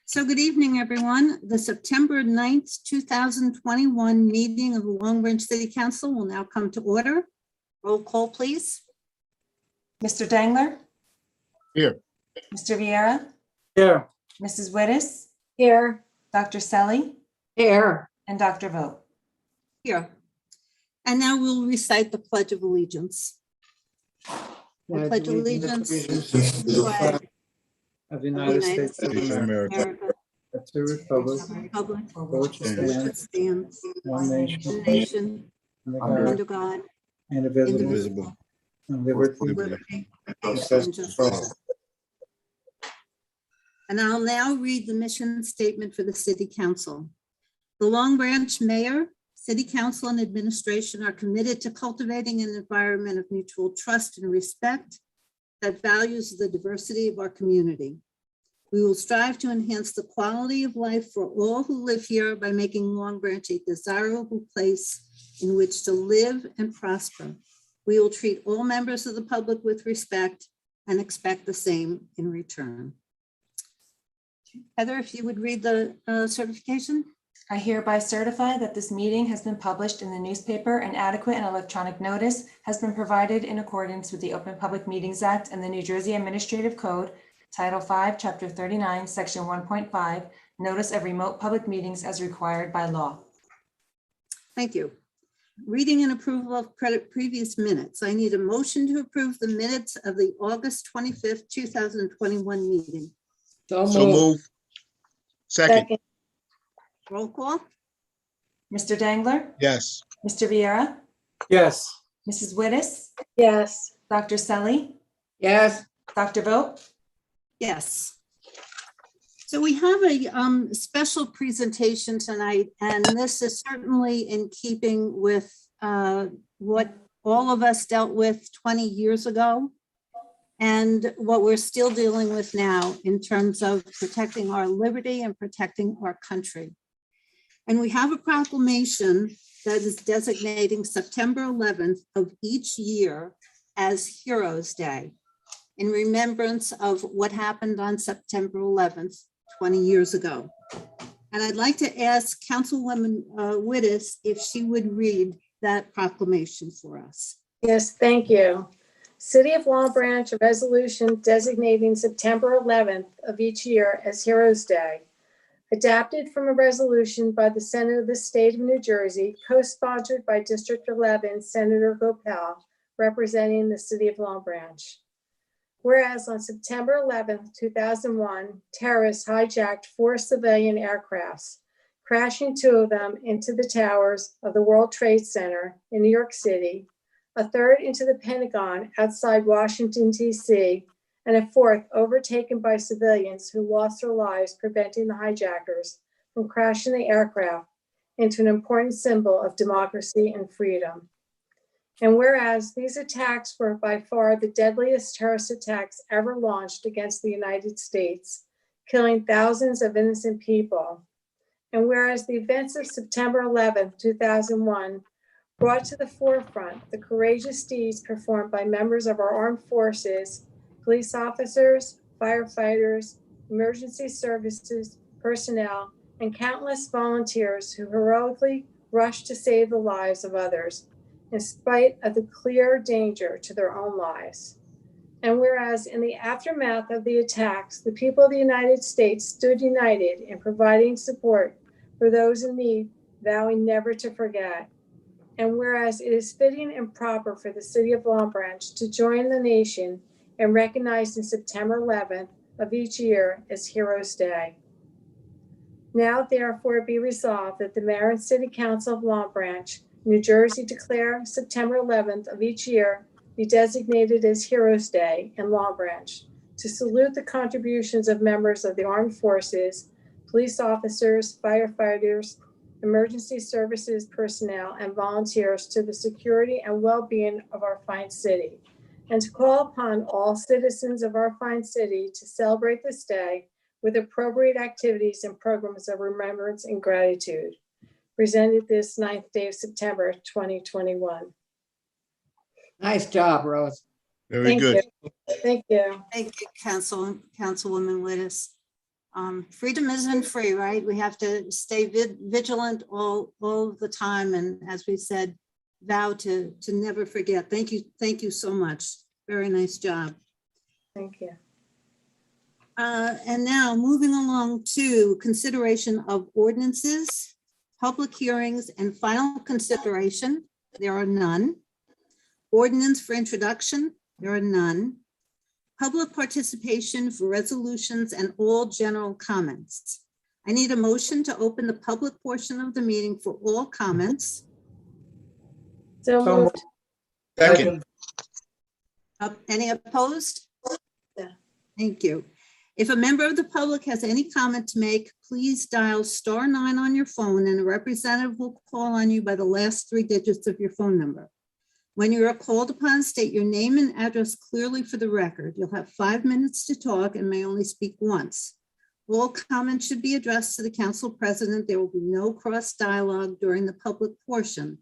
So good evening, everyone. The September 9th, 2021 meeting of the Long Branch City Council will now come to order. Roll call, please. Mr. Dangler? Here. Mr. Vieira? Here. Mrs. Wittes? Here. Dr. Selly? Here. And Dr. Vogt? Here. And now we'll recite the Pledge of Allegiance. I pledge allegiance to the flag of the of the United United States of States of America, America, and to the republic the republic for which it which stands, stands, one nation, one nation, under God, under God, indivisible, indivisible, and liberty with and liberty justice and for justice. all. And I'll now read the mission statement for the City Council. The Long Branch Mayor, City Council, and Administration are committed to cultivating an environment of mutual trust and respect that values the diversity of our community. We will strive to enhance the quality of life for all who live here by making Long Branch a desirable place in which to live and prosper. We will treat all members of the public with respect and expect the same in return. Heather, if you would read the certification. I hereby certify that this meeting has been published in the newspaper and adequate and electronic notice has been provided in accordance with the Open Public Meetings Act and the New Jersey Administrative Code, Title 5, Chapter 39, Section 1.5, Notice of Remote Public Meetings as required by law. Thank you. Reading and approval of previous minutes. I need a motion to approve the minutes of the August 25th, 2021 meeting. So So moved. move. Second. Roll call. Mr. Dangler? Yes. Mr. Vieira? Yes. Mrs. Wittes? Yes. Dr. Selly? Yes. Dr. Vogt? Yes. So we have a special presentation tonight, and this is certainly in keeping with what all of us dealt with 20 years ago and what we're still dealing with now in terms of protecting our liberty and protecting our country. And we have a proclamation that is designating September 11th of each year as Heroes Day in remembrance of what happened on September 11th, 20 years ago. And I'd like to ask Councilwoman Wittes if she would read that proclamation for us. Yes, thank you. City of Long Branch, a resolution designating September 11th of each year as Heroes Day. Adapted from a resolution by the Senate of the State of New Jersey, co-sponsored by District 11 Senator Gopal, representing the City of Long Branch. Whereas on September 11th, 2001, terrorists hijacked 4 civilian aircrafts, crashing 2 of them into the towers of the World Trade Center in New York City, a 3rd into the Pentagon outside Washington, D.C., and a 4th overtaken by civilians who lost their lives preventing the hijackers from crashing the aircraft into an important symbol of democracy and freedom. And whereas these attacks were by far the deadliest terrorist attacks ever launched against the United States, killing thousands of innocent people. And whereas the events of September 11th, 2001 brought to the forefront the courageous deeds performed by members of our armed forces, police officers, firefighters, emergency services personnel, and countless volunteers who heroically rushed to save the lives of others, in spite of the clear danger to their own lives. And whereas in the aftermath of the attacks, the people of the United States stood united in providing support for those in need, vowing never to forget. And whereas it is fitting and proper for the City of Long Branch to join the nation in recognizing September 11th of each year as Heroes Day. Now therefore be resolved that the Mayor and City Council of Long Branch, New Jersey, declare September 11th of each year be designated as Heroes Day in Long Branch to salute the contributions of members of the armed forces, police officers, firefighters, emergency services personnel, and volunteers to the security and well-being of our fine city, and to call upon all citizens of our fine city to celebrate this day with appropriate activities and programs of remembrance and gratitude. Presented this 9th day of September, 2021. Nice job, Rose. Very Thank good. you. Thank you. Thank you, Councilwoman Wittes. Freedom isn't free, right? We have to stay vigilant all the time. And as we said, vow to never forget. Thank you so much. Very nice job. Thank you. And now moving along to consideration of ordinances, public hearings, and final consideration. There are none. Ordinance for introduction. There are none. Public participation for resolutions and all general comments. I need a motion to open the public portion of the meeting for all comments. So So moved. Second. Any opposed? Yeah. Thank you. If a member of the public has any comment to make, please dial *9 on your phone and a representative will call on you by the last 3 digits of your phone number. When you are called upon, state your name and address clearly for the record. You'll have 5 minutes to talk and may only speak once. All comments should be addressed to the council president. There will be no cross dialogue during the public portion.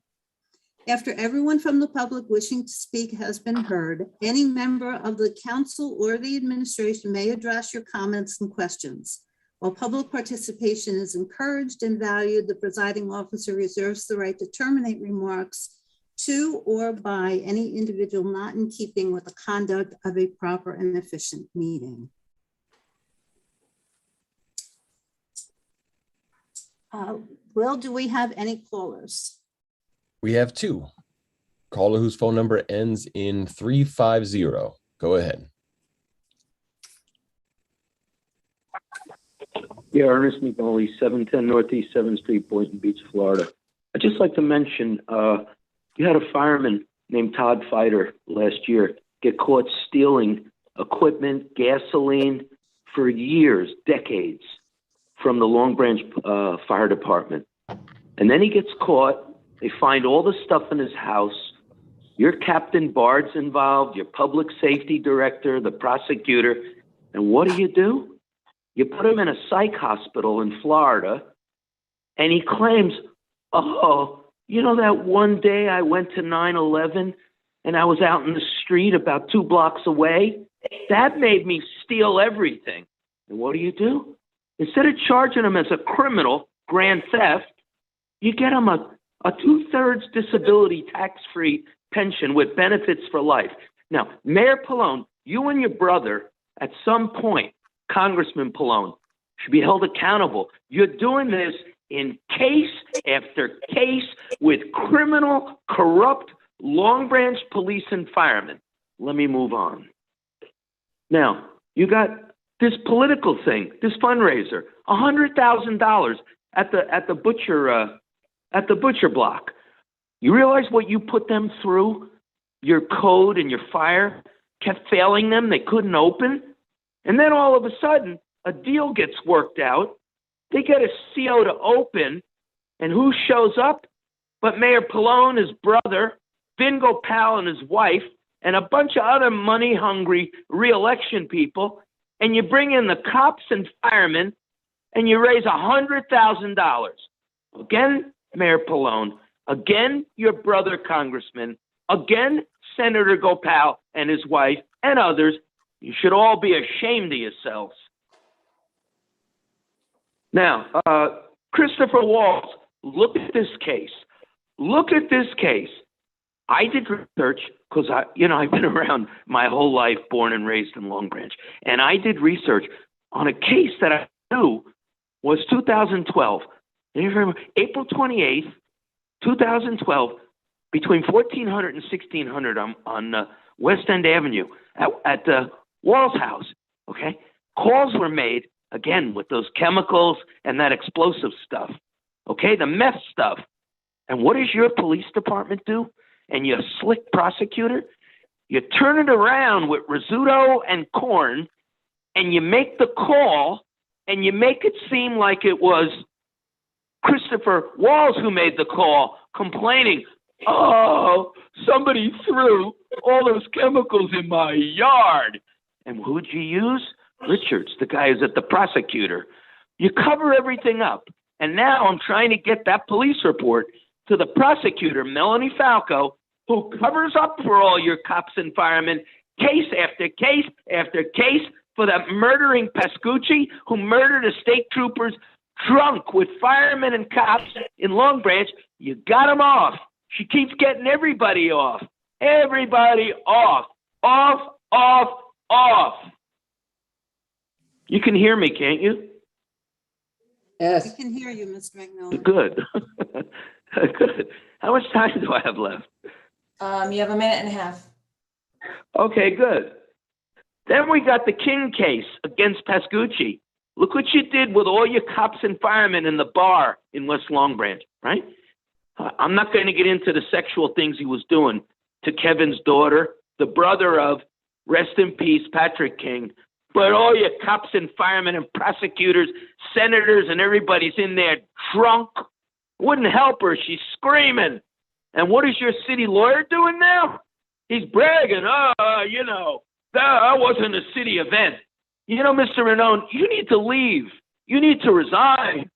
After everyone from the public wishing to speak has been heard, any member of the council or the administration may address your comments and questions. While public participation is encouraged and valued, the presiding officer reserves the right to terminate remarks to or by any individual not in keeping with the conduct of a proper and efficient meeting. Will, do we have any callers? We have 2. Caller whose phone number ends in 350. Go ahead. Yeah, Ernest Migoli, 710 Northeast 7th Street, Boynton Beach, Florida. I'd just like to mention, you had a fireman named Todd Fighter last year get caught stealing equipment, gasoline for years, decades, from the Long Branch Fire Department. And then he gets caught. They find all the stuff in his house. Your Captain Bard's involved, your public safety director, the prosecutor. And what do? You put him in a psych hospital in Florida, and he claims, oh, you know that one day I went to 9/11 and I was out in the street about 2 blocks away? That made me steal everything. And what do? Instead of charging him as a criminal, grand theft, you get him a 2/3 disability tax-free pension with benefits for life. Now, Mayor Pallone, you and your brother, at some point, Congressman Pallone, should be held accountable. You're doing this in case after case with criminal, corrupt Long Branch police and firemen. Let me move on. Now, you got this political thing, this fundraiser, $100,000 at the butcher block. You realize what you put them through? Your code and your fire kept failing them. They couldn't open. And then all of a sudden, a deal gets worked out. They get a CO to open. And who shows up? But Mayor Pallone, his brother, Vin Gopal and his wife, and a bunch of other money-hungry re-election people. And you bring in the cops and firemen, and you raise $100,000. Again, Mayor Pallone. Again, your brother, Congressman. Again, Senator Gopal and his wife and others. You should all be ashamed of yourselves. Now, Christopher Waltz, look at this case. Look at this case. I did research because I've been around my whole life, born and raised in Long Branch. And I did research on a case that I knew was 2012. And you remember, April 28th, 2012, between 1400 and 1600 on West End Avenue at the Walls house, okay? Calls were made, again, with those chemicals and that explosive stuff, okay? The meth stuff. And what does your police department do? And your slick prosecutor? You turn it around with risotto and corn, and you make the call, and you make it seem like it was Christopher Walls who made the call, complaining, oh, somebody threw all those chemicals in my yard. And who'd you use? Richards, the guy who's at the prosecutor. You cover everything up. And now I'm trying to get that police report to the prosecutor, Melanie Falco, who covers up for all your cops and firemen, case after case after case, for that murdering Pascucci who murdered a state troopers drunk with firemen and cops in Long Branch. You got him off. She keeps getting everybody off. Everybody off. Off, off, off. You can hear me, can't you? We Yes, can hear you, Mr. McMillan. Good. Good. How much time do I have left? You have a minute and a half. Okay, good. Then we got the King case against Pascucci. Look what you did with all your cops and firemen in the bar in West Long Branch, right? I'm not going to get into the sexual things he was doing to Kevin's daughter, the brother of, rest in peace, Patrick King. But all your cops and firemen and prosecutors, senators, and everybody's in there drunk. Wouldn't help her. She's screaming. And what is your city lawyer doing now? He's bragging, that wasn't a city event. You know, Mr. Ranone, you need to leave. You need to resign.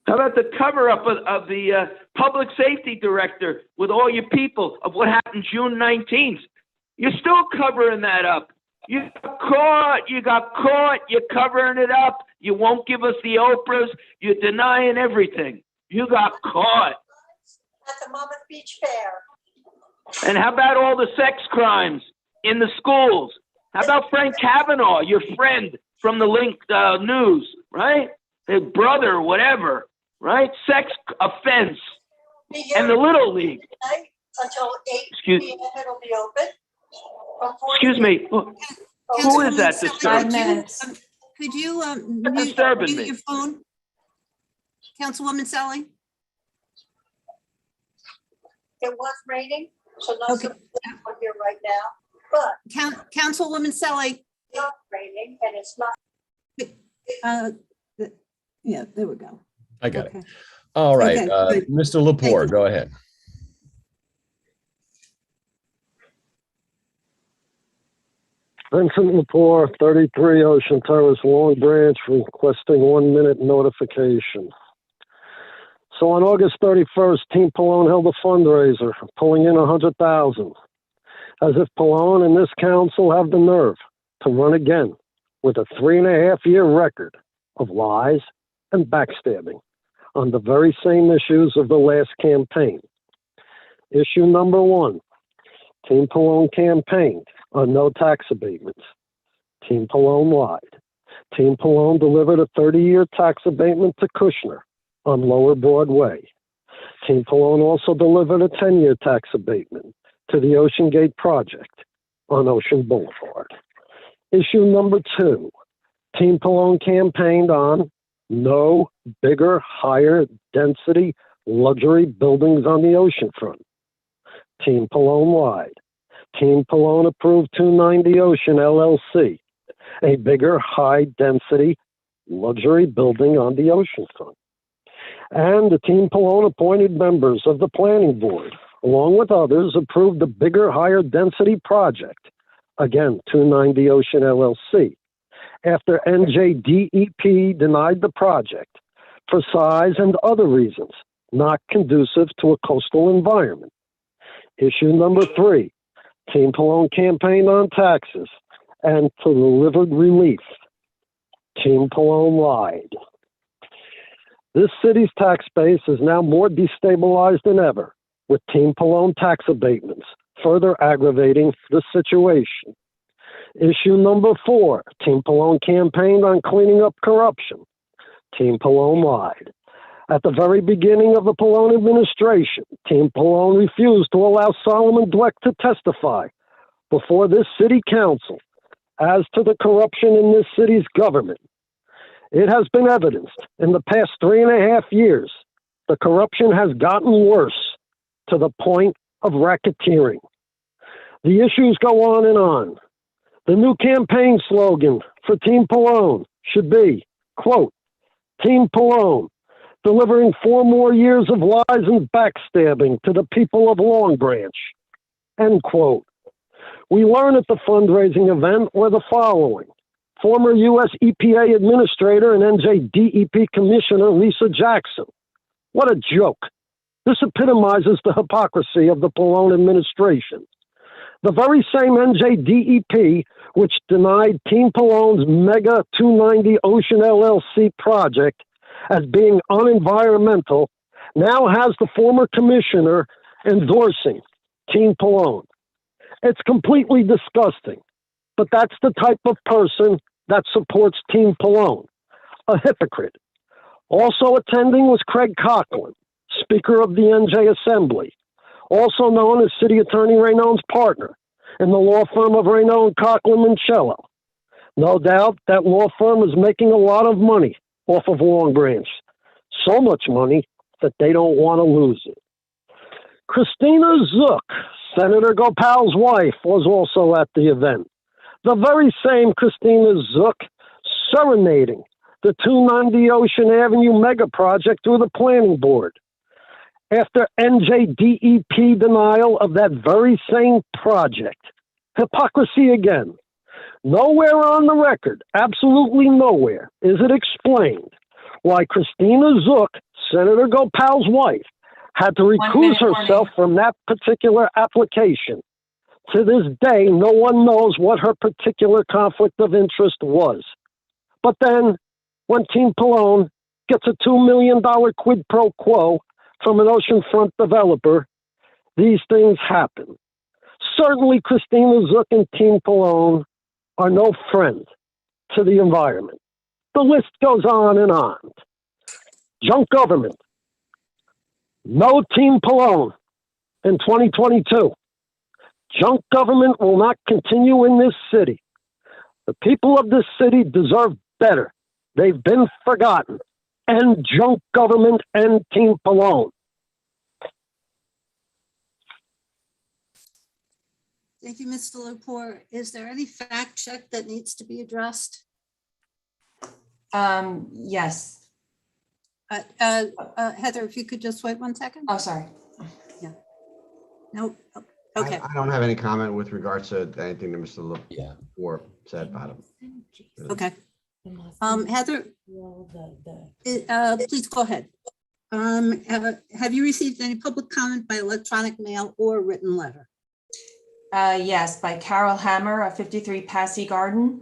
How about the cover-up of the public safety director with all your people of what happened June 19th? You're still covering that up. You got caught, you're covering it up. You won't give us the Oprahs. You're denying everything. You got caught. At the Monmouth Beach Fair. And how about all the sex crimes in the schools? How about Frank Kavanaugh, your friend from the Link News, right? His brother, whatever, right? Sex offense. And the Little League. Until 8 Excuse- p.m. it'll be open. Excuse me. Who is that Councilwoman disturbing? 5 minutes. Could you disturbing mute me. your phone? Councilwoman Sally? It was raining, so no Okay. civilians are here right now, but Councilwoman Sally, it's not raining and it's not. yeah, there we go. I got it. Okay. All right, Okay, good. Mr. Lepore, you. go ahead. Vincent Lepore, 33 Ocean Terrace, Long Branch, requesting 1 minute notification. So on August 31st, Team Pallone held a fundraiser, pulling in $100,000. As if Pallone and this council have the nerve to run again with a 3.5-year record of lies and backstabbing on the very same issues of the last campaign. Issue number 1, Team Pallone campaigned on no tax abatements. Team Pallone lied. Team Pallone delivered a 30-year tax abatement to Kushner on Lower Broadway. Team Pallone also delivered a 10-year tax abatement to the Ocean Gate project on Ocean Boulevard. Issue number 2, Team Pallone campaigned on no bigger, higher density luxury buildings on the oceanfront. Team Pallone lied. Team Pallone approved 290 Ocean LLC, a bigger, high-density luxury building on the oceanfront. And the Team Pallone appointed members of the planning board, along with others, approved the bigger, higher density project, again, 290 Ocean LLC, after NJDEP denied the project for size and other reasons not conducive to a coastal environment. Issue number 3, Team Pallone campaigned on taxes and delivered relief. Team Pallone lied. This city's tax base is now more destabilized than ever, with Team Pallone tax abatements, further aggravating the situation. Issue number 4, Team Pallone campaigned on cleaning up corruption. Team Pallone lied. At the very beginning of the Pallone administration, Team Pallone refused to allow Solomon Dweck to testify before this city council as to the corruption in this city's government. It has been evidenced in the past 3.5 years, the corruption has gotten worse to the point of racketeering. The issues go on and on. The new campaign slogan for Team Pallone should be, quote, Team Pallone, delivering 4 more years of lies and backstabbing to the people of Long Branch, end quote. We learn at the fundraising event were the following. Former U.S. EPA Administrator and NJDEP Commissioner Lisa Jackson. What a joke. This epitomizes the hypocrisy of the Pallone administration. The very same NJDEP, which denied Team Palone's Mega 290 Ocean LLC project as being unenvironmental, now has the former commissioner endorsing Team Palone. It's completely disgusting, but that's the type of person that supports Team Palone, a hypocrite. Also attending was Craig Coughlin, Speaker of the NJ Assembly, also known as City Attorney Raynone's partner in the law firm of Raynone, Coughlin, Mincello. No doubt that law firm is making a lot of money off of Long Branch, so much money that they don't want to lose it. Christina Zook, Senator Gopal's wife, was also at the event. The very same Christina Zook serenading the 290 Ocean Avenue mega project through the planning board. After NJDEP denial of that very same project. Hypocrisy again. Nowhere on the record, absolutely nowhere, is it explained why Christina Zook, Senator Gopal's wife, had to recuse herself from that particular application. To this day, no one knows what her particular conflict of interest was. But then, when Team Palone gets a $2 million quid pro quo from an oceanfront developer, these things happen. Certainly, Christina Zook and Team Palone are no friend to the environment. The list goes on and on. Junk government. No Team Palone in 2022. Junk government will not continue in this city. The people of this city deserve better. They've been forgotten. And junk government and Team Palone. Thank you, Mr. Lepore. Is there any fact check that needs to be addressed? Yes. Heather, if you could just wait 1 second. Oh, sorry. No, okay. I don't have any comment with regards to anything that Mr. Yeah. Lepore said about him. Okay. Heather, please go ahead. Have you received any public comment by electronic mail or written letter? Yes, by Carol Hammer of 53 Passy Garden.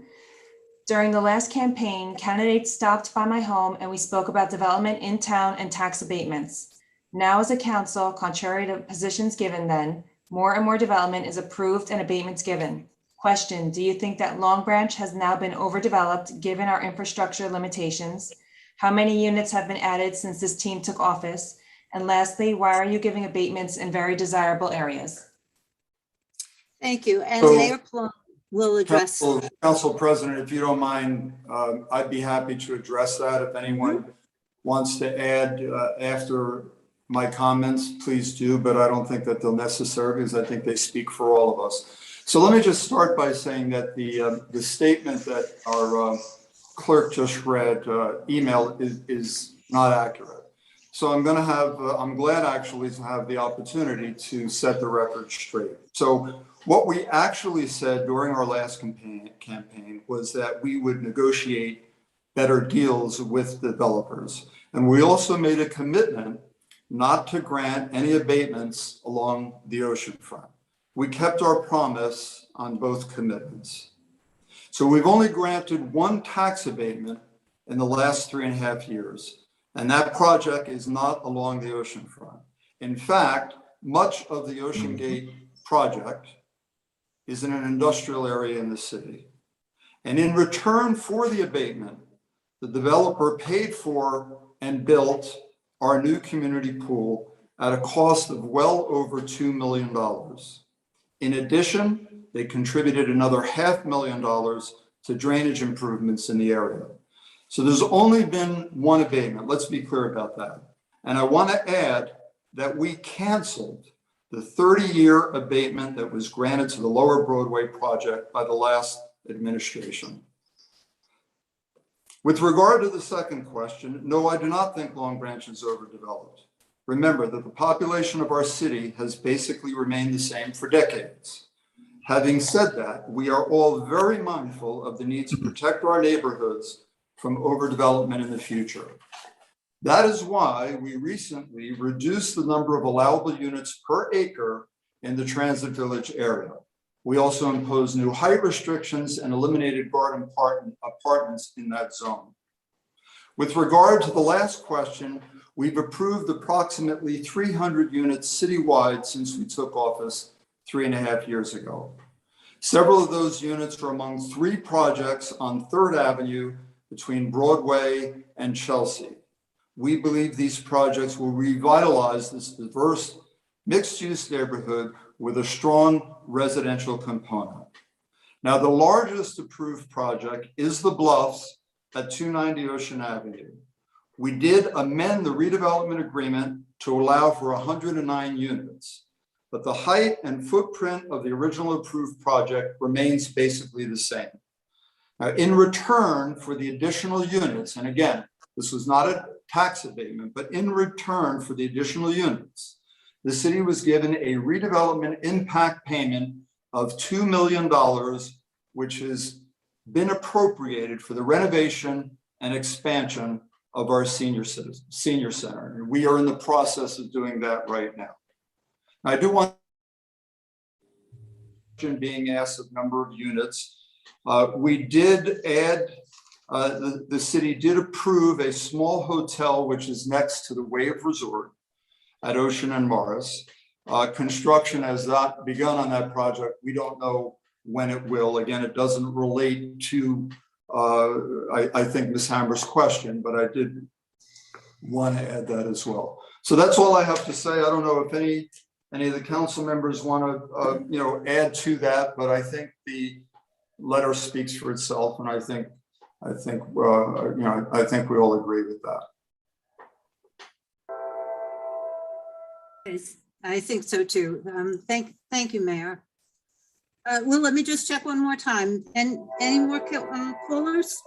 During the last campaign, candidates stopped by my home and we spoke about development in town and tax abatements. Now as a council, contrary to positions given then, more and more development is approved and abatements given. Question, do you think that Long Branch has now been overdeveloped given our infrastructure limitations? How many units have been added since this team took office? And lastly, why are you giving abatements in very desirable areas? Thank you. And So- Mayor Plum will address. Council President, if you don't mind, I'd be happy to address that. If anyone wants to add after my comments, please do, but I don't think that they're necessary because I think they speak for all of us. So let me just start by saying that the statement that our clerk just read, email, is not accurate. So I'm glad actually to have the opportunity to set the record straight. So what we actually said during our last campaign was that we would negotiate better deals with developers. And we also made a commitment not to grant any abatements along the oceanfront. We kept our promise on both commitments. So we've only granted one tax abatement in the last 3.5 years, and that project is not along the oceanfront. In fact, much of the Ocean Gate project is in an industrial area in the city. And in return for the abatement, the developer paid for and built our new community pool at a cost of well over $2 million. In addition, they contributed another $500,000 to drainage improvements in the area. So there's only been one abatement. Let's be clear about that. And I want to add that we canceled the 30-year abatement that was granted to the Lower Broadway project by the last administration. With regard to the second question, no, I do not think Long Branch is overdeveloped. Remember that the population of our city has basically remained the same for decades. Having said that, we are all very mindful of the need to protect our neighborhoods from overdevelopment in the future. That is why we recently reduced the number of allowable units per acre in the Transit Village area. We also imposed new height restrictions and eliminated garden apartments in that zone. With regard to the last question, we've approved approximately 300 units citywide since we took office 3.5 years ago. Several of those units are among 3 projects on 3rd Avenue between Broadway and Chelsea. We believe these projects will revitalize this diverse mixed-use neighborhood with a strong residential component. Now, the largest approved project is The Bluffs at 290 Ocean Avenue. We did amend the redevelopment agreement to allow for 109 units, but the height and footprint of the original approved project remains basically the same. Now, in return for the additional units, and again, this was not a tax abatement, but in return for the additional units, the city was given a redevelopment impact payment of $2 million, which has been appropriated for the renovation and expansion of our senior center. And we are in the process of doing that right now. I do want being asked of number of units. We did add, the city did approve a small hotel, which is next to the Wave Resort at Ocean and Morris. Construction has not begun on that project. We don't know when it will. Again, it doesn't relate to, I think, Ms. Hammer's question, but I did want to add that as well. So that's all I have to say. I don't know if any of the council members want to, add to that, but I think the letter speaks for itself, and I think we all agree with that. I think so too. Thank you, Mayor. Well, let me just check one more time. And any more callers?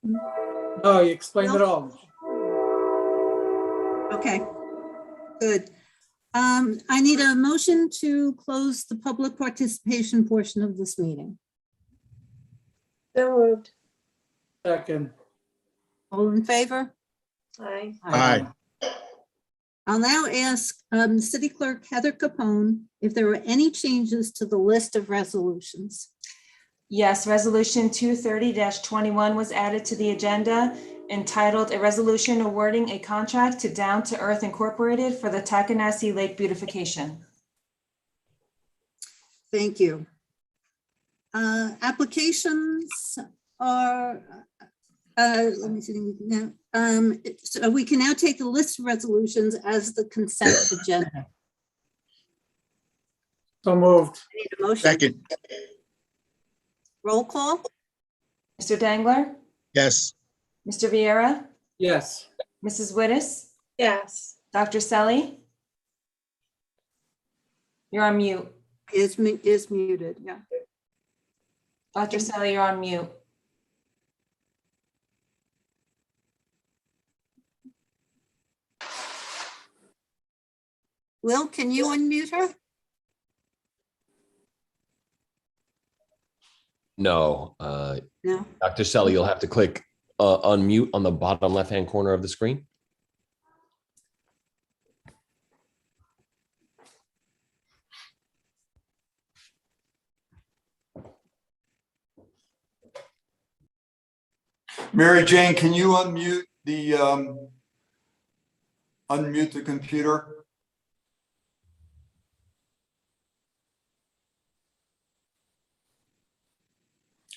No, you explained it all. Okay, good. I need a motion to close the public participation portion of this meeting. So moved. Second. All in favor? Aye. Aye. I'll now ask City Clerk Heather Capone if there were any changes to the list of resolutions. Yes, Resolution 230-21 was added to the agenda, entitled "A Resolution Awarding a Contract to Down to Earth Incorporated for the Taconic Lake Beautification." Thank you. Applications are, let me see now. So we can now take the list of resolutions as the consent agenda. So moved. I need a motion. Second. Roll call. Mr. Dangler? Yes. Mr. Vieira? Yes. Mrs. Wittes? Yes. Dr. Selly? You're on mute. Is muted, yeah. Dr. Selly, you're on mute. Will, can you unmute her? No, No. Dr. Selly, you'll have to click unmute on the bottom left-hand corner of the screen. Mary Jane, can you unmute the computer?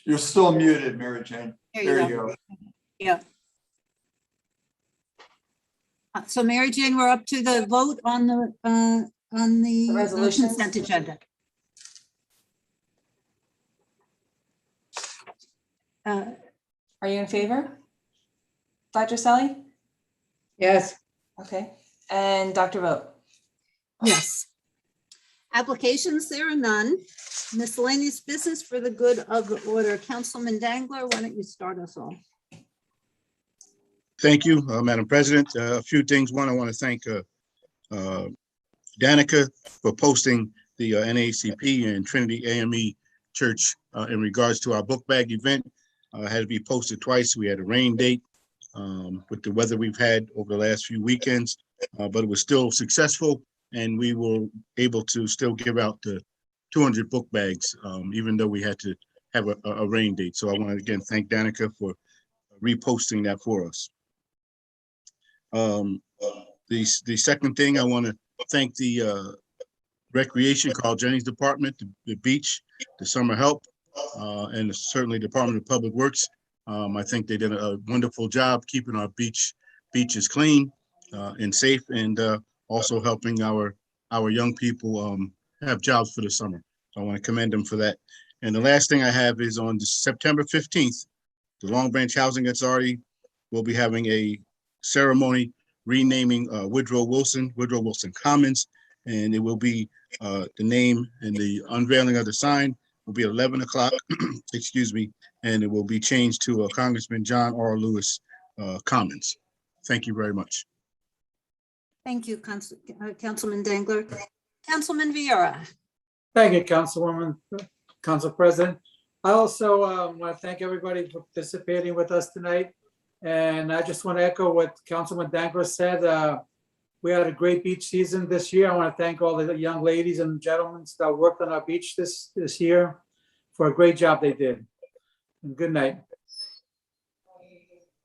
You're still muted, Mary Jane. There you go. Yeah. So Mary Jane, we're up to the vote on the resolutions? consent agenda. Are you in favor? Dr. Selly? Yes. Okay. And Dr. Vogt? Yes. Applications, there are none. Miscellaneous business for the good of the order. Councilman Dangler, why don't you start us off? Thank you, Madam President. A few things. One, I want to thank Danica for posting the NAACP and Trinity AME Church in regards to our book bag event. Had to be posted twice. We had a rain date with the weather we've had over the last few weekends, but it was still successful. and we were able to still give out the 200 book bags, even though we had to have a rain date. So I want to again thank Danica for reposting that for us. The second thing, I want to thank the Recreation, Carl Jennings Department, the beach, the summer help, and certainly Department of Public Works. I think they did a wonderful job keeping our beaches clean and safe, and also helping our young people have jobs for the summer. So I want to commend them for that. And the last thing I have is on September 15th, the Long Branch Housing Authority will be having a ceremony renaming Woodrow Wilson Commons, and it will be the name and the unveiling of the sign will be at 11 o'clock, excuse me, and it will be changed to Congressman John R. Lewis Commons. Thank you very much. Thank you, Councilman Dangler. Councilman Vieira. Thank you, Councilwoman, Council President. I also want to thank everybody for participating with us tonight. And I just want to echo what Councilman Dangler said. We had a great beach season this year. I want to thank all the young ladies and gentlemen that worked on our beach this year for a great job they did. And good night.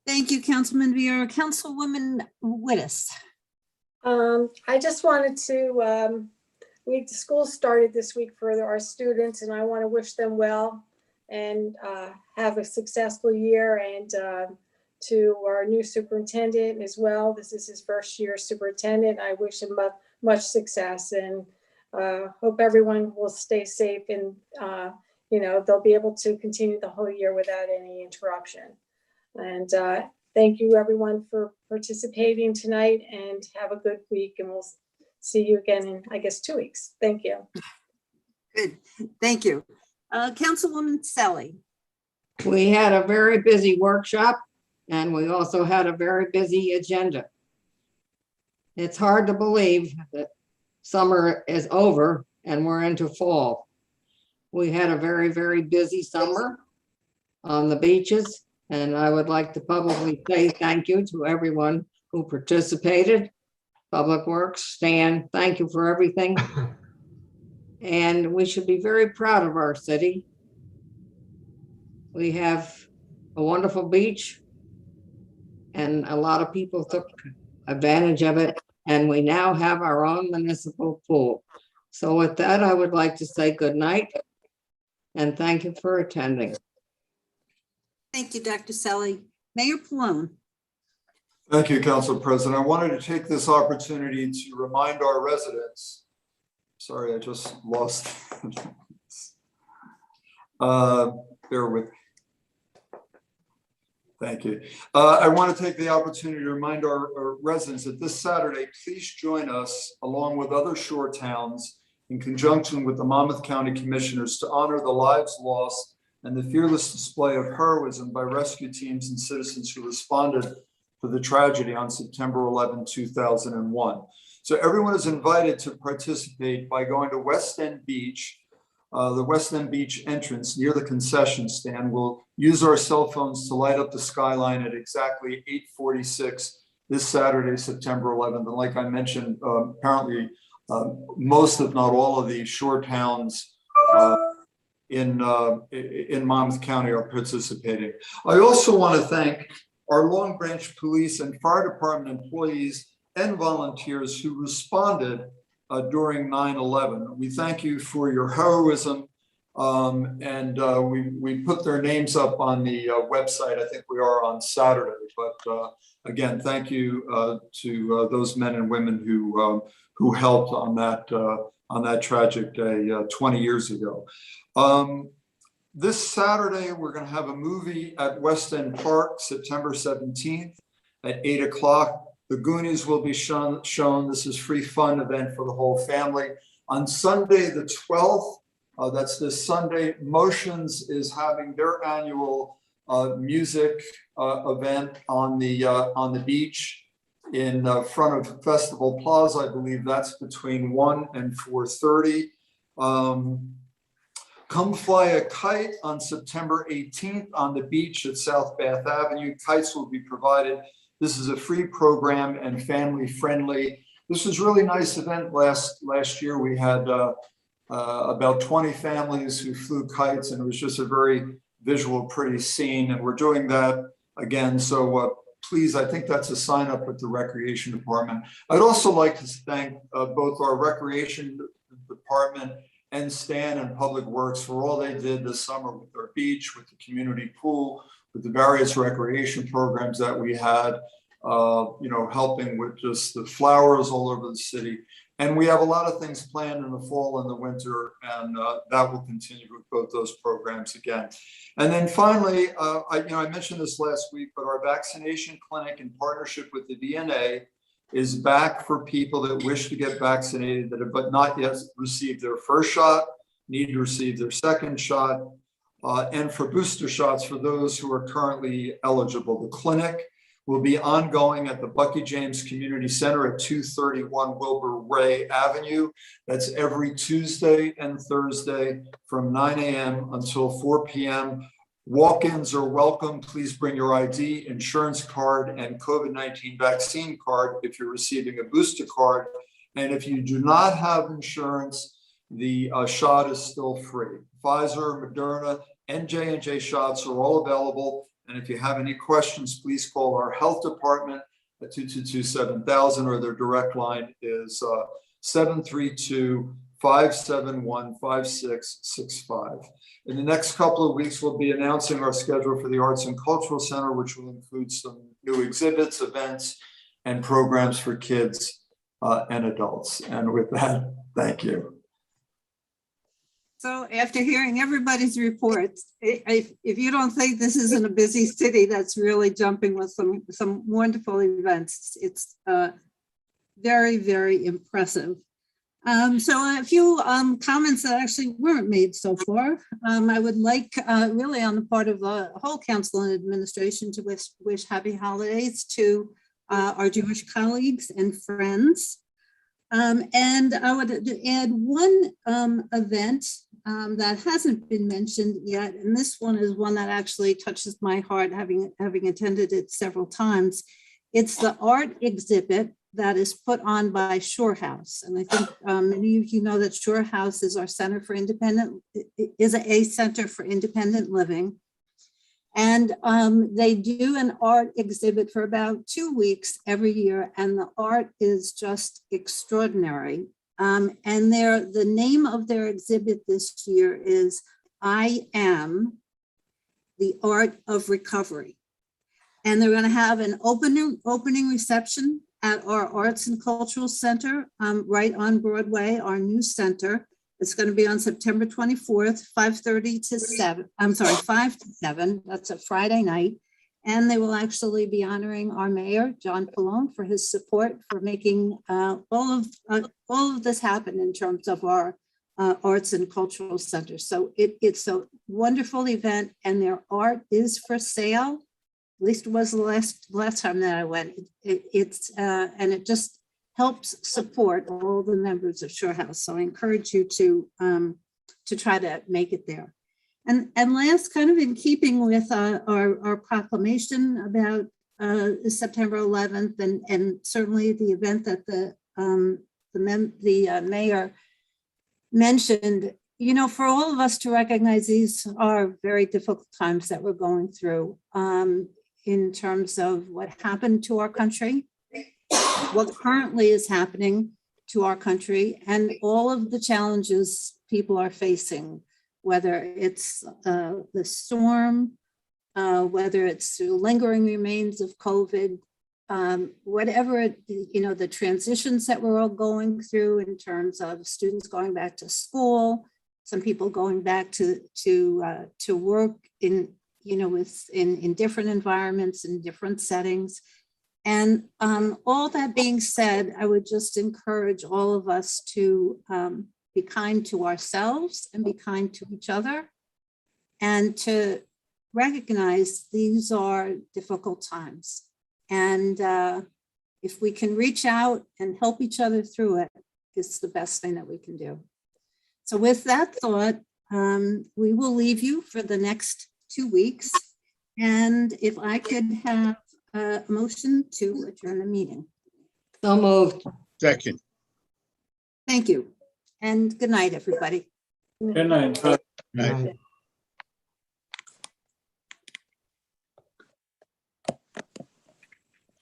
Thank you, Councilman Vieira. Councilwoman Wittes. I just wanted to, the school started this week for our students, and I want to wish them well and have a successful year, and to our new superintendent as well. This is his first year superintendent. I wish him much success, and hope everyone will stay safe, and they'll be able to continue the whole year without any interruption. And thank you everyone for participating tonight, and have a good week, and we'll see you again in, I guess, 2 weeks. Thank you. Good, thank you. Councilwoman Selly. We had a very busy workshop, and we also had a very busy agenda. It's hard to believe that summer is over and we're into fall. We had a very, very busy summer on the beaches, and I would like to publicly say thank you to everyone who participated. Public Works, Stan, thank you for everything. And we should be very proud of our city. We have a wonderful beach, and a lot of people took advantage of it, and we now have our own municipal pool. So with that, I would like to say good night and thank you for attending. Thank you, Dr. Selly. Mayor Pallone. Thank you, Council President. I wanted to take this opportunity to remind our residents. Sorry, I just lost. Bear with me. Thank you. I want to take the opportunity to remind our residents that this Saturday, please join us along with other shore towns in conjunction with the Monmouth County Commissioners to honor the lives lost and the fearless display of heroism by rescue teams and citizens who responded to the tragedy on September 11, 2001. So everyone is invited to participate by going to West End Beach. The West End Beach entrance near the concession stand. We'll use our cell phones to light up the skyline at exactly 8:46 this Saturday, September 11th. And like I mentioned, apparently most, if not all, of the shore towns in Monmouth County are participating. I also want to thank our Long Branch Police and Fire Department employees and volunteers who responded during 9/11. We thank you for your heroism, and we put their names up on the website. I think we are on Saturday, but again, thank you to those men and women who helped on that tragic day 20 years ago. This Saturday, we're going to have a movie at West End Park, September 17th at 8 o'clock. The Goonies will be shown. This is free fun event for the whole family. On Sunday, the 12th, that's this Sunday, Motions is having their annual music event on the beach in front of Festival Plaza. I believe that's between 1 and 4:30. Come Fly a Kite on September 18th on the beach at South Bath Avenue. Kites will be provided. This is a free program and family friendly. This was a really nice event last year. We had about 20 families who flew kites, and it was just a very visual, pretty scene. And we're doing that again. So please, I think that's a sign up with the Recreation Department. I'd also like to thank both our Recreation Department and Stan and Public Works for all they did this summer with our beach, with the community pool, with the various recreation programs that we had, helping with just the flowers all over the city. And we have a lot of things planned in the fall and the winter, and that will continue with both those programs again. And then finally, I mentioned this last week, but our vaccination clinic in partnership with the VNA is back for people that wish to get vaccinated that have but not yet received their first shot, need to receive their second shot, and for booster shots for those who are currently eligible. The clinic will be ongoing at the Bucky James Community Center at 231 Wilbur Ray Avenue. That's every Tuesday and Thursday from 9 a.m. until 4 p.m. Walk-ins are welcome. Please bring your ID, insurance card, and COVID-19 vaccine card if you're receiving a booster card. And if you do not have insurance, the shot is still free. Pfizer, Moderna, and J&J shots are all available. And if you have any questions, please call our health department at 222-7000, or their direct line is 732-571-5665. In the next couple of weeks, we'll be announcing our schedule for the Arts and Cultural Center, which will include some new exhibits, events, and programs for kids and adults. And with that, thank you. So after hearing everybody's reports, if you don't think this isn't a busy city, that's really jumping with some wonderful events. It's very, very impressive. So a few comments that actually weren't made so far. I would like really on the part of the whole council and administration to wish happy holidays to our Jewish colleagues and friends. And I would add one event that hasn't been mentioned yet, and this one is one that actually touches my heart, having attended it several times. It's the art exhibit that is put on by Shore House, and I think many of you know that Shore House is our center for independent, is a center for independent living. And they do an art exhibit for about 2 weeks every year, and the art is just extraordinary. And the name of their exhibit this year is I Am, the Art of Recovery. And they're going to have an opening reception at our Arts and Cultural Center right on Broadway, our new center. It's going to be on September 24th, 5 to 7. That's a Friday night. And they will actually be honoring our mayor, John Pallone, for his support for making all of this happen in terms of our Arts and Cultural Center. So it's a wonderful event, and their art is for sale. At least it was the last time that I went. And it just helps support all the members of Shore House. So I encourage you to try to make it there. And last, kind of in keeping with our proclamation about September 11th, and certainly the event that the mayor mentioned, for all of us to recognize these are very difficult times that we're going through in terms of what happened to our country, what currently is happening to our country, and all of the challenges people are facing, whether it's the storm, whether it's the lingering remains of COVID, whatever, the transitions that we're all going through in terms of students going back to school, some people going back to work in different environments, in different settings. And all that being said, I would just encourage all of us to be kind to ourselves and be kind to each other, and to recognize these are difficult times. And if we can reach out and help each other through it, it's the best thing that we can do. So with that thought, we will leave you for the next 2 weeks. And if I could have a motion to adjourn the meeting. So moved. Second. Thank you. And good night, everybody. Good night. Right.